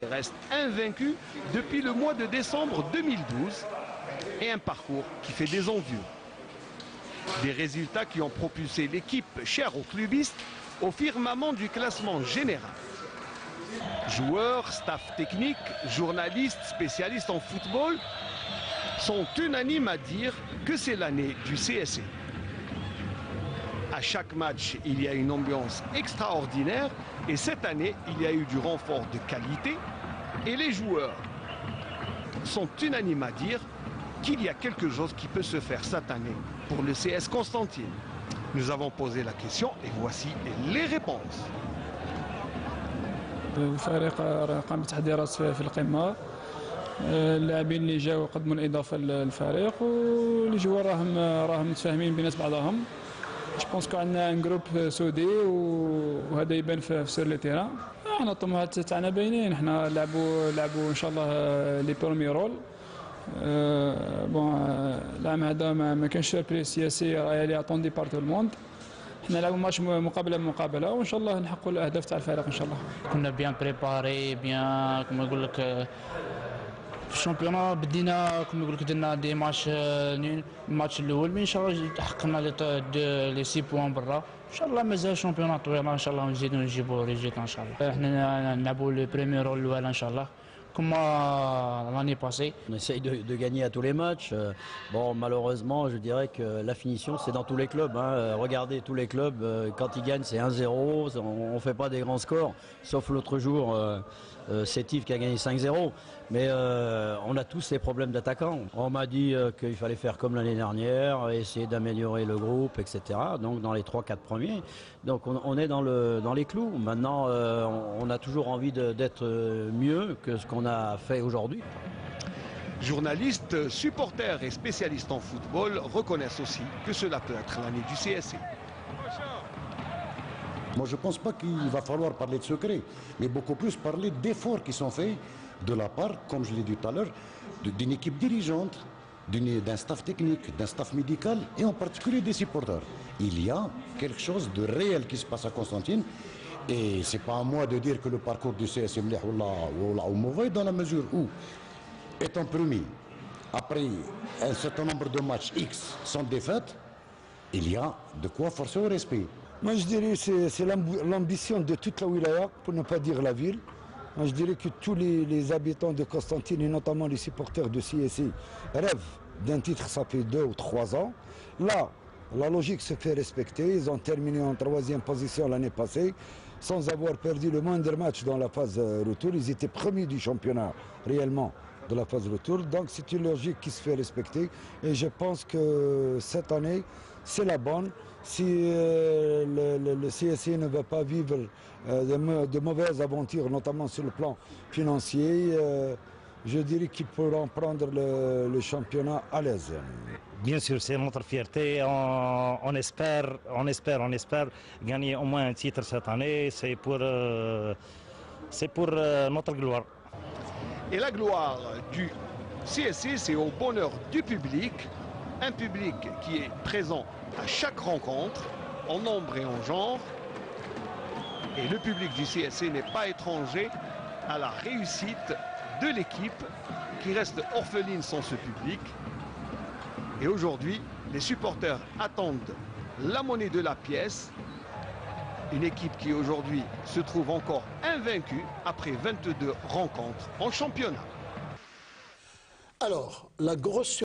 reste invaincu depuis le mois de décembre 2012 et un parcours qui fait des envieux. Des résultats qui ont propulsé l'équipe chère aux clubistes au firmament du classement général. Joueurs, staff technique, journalistes, spécialistes en football sont unanimes à dire que c'est l'année du CSC. À chaque match, il y a une ambiance extraordinaire et cette année, il y a eu du renfort de qualité et les joueurs sont unanimes à dire qu'il y a quelque chose qui peut se faire cette année pour le CS Constantine. Nous avons posé la question et voici les réponses. الفريق قام بتحضيرات في القمة. اللاعبين اللي جاوا قدموا الإضافة للفريق والجوار راهم متفاهمين بين بعضهم. جو بونس كو عندنا ان جروب سودي وهذا يبان في سير لي تيران. احنا الطموحات تاعنا باينين، احنا لعبوا ان شاء الله لي برومي رول. بون العام هذا ما كانش سيربريز سياسي اللي اتوندي بار تو الموند. احنا نلعبوا ماتش مقابله بمقابله وان شاء الله نحققوا الاهداف تاع الفريق ان شاء الله. كنا بيان بريباري بيان كما نقول لك في الشامبيونا بدينا كما نقول لك درنا دي ماتش الماتش الاول مي ان شاء الله حققنا لي 6 بوان برا ان شاء الله. مازال الشامبيونا طويله ان شاء الله نزيدوا نجيبوا ريزولتا ان شاء الله. احنا نلعبوا لو بريمير رول الاول ان شاء الله comme l'année passée. On essaye de gagner à tous les matchs. Bon, malheureusement, je dirais que la finition, c'est dans tous les clubs. Regardez, tous les clubs, quand ils gagnent, c'est 1-0. On ne fait pas des grands scores, sauf l'autre jour, Sétif qui a gagné 5-0. Mais on a tous ces problèmes d'attaquants. On m'a dit qu'il fallait faire comme l'année dernière, essayer d'améliorer le groupe, etc. Donc dans les 3-4 premiers. Donc on est dans les clous. Maintenant, on a toujours envie d'être mieux que ce qu'on a fait aujourd'hui. Journalistes, supporters et spécialistes en football reconnaissent aussi que cela peut être l'année du CSC. Moi, je ne pense pas qu'il va falloir parler de secret, mais beaucoup plus parler d'efforts qui sont faits de la part, comme je l'ai dit tout à l'heure, d'une équipe dirigeante, d'un staff technique, d'un staff médical et en particulier des supporters. Il y a quelque chose de réel qui se passe à Constantine. Et ce n'est pas à moi de dire que le parcours du CS est mauvais dans la mesure où, étant premier, après un certain nombre de matchs X sans défaite, il y a de quoi forcer au respect. Moi je dirais que c'est l'ambition de toute la wilaya, pour ne pas dire la ville. Moi je dirais que tous les habitants de Constantine et notamment les supporters de CSI rêvent d'un titre, ça fait 2 ou 3 ans. Là, la logique se fait respecter. Ils ont terminé en 3e position l'année passée, sans avoir perdu le moindre match dans la phase retour. Ils étaient premiers du championnat, réellement, de la phase retour. Donc c'est une logique qui se fait respecter. Et je pense que cette année, c'est la bonne. Si le CSI ne veut pas vivre de mauvaises aventures, notamment sur le plan financier, je dirais qu'ils pourront prendre le championnat à l'aise. Bien sûr, c'est notre fierté. On espère gagner au moins un titre cette année. C'est pour notre gloire. Et la gloire du CSC, c'est au bonheur du public. Un public qui est présent à chaque rencontre, en nombre et en genre. Et le public du CSC n'est pas étranger à la réussite de l'équipe qui reste orpheline sans ce public. Et aujourd'hui, les supporters attendent la monnaie de la pièce. Une équipe qui aujourd'hui se trouve encore invaincue après 22 rencontres en championnat. Alors, la grosse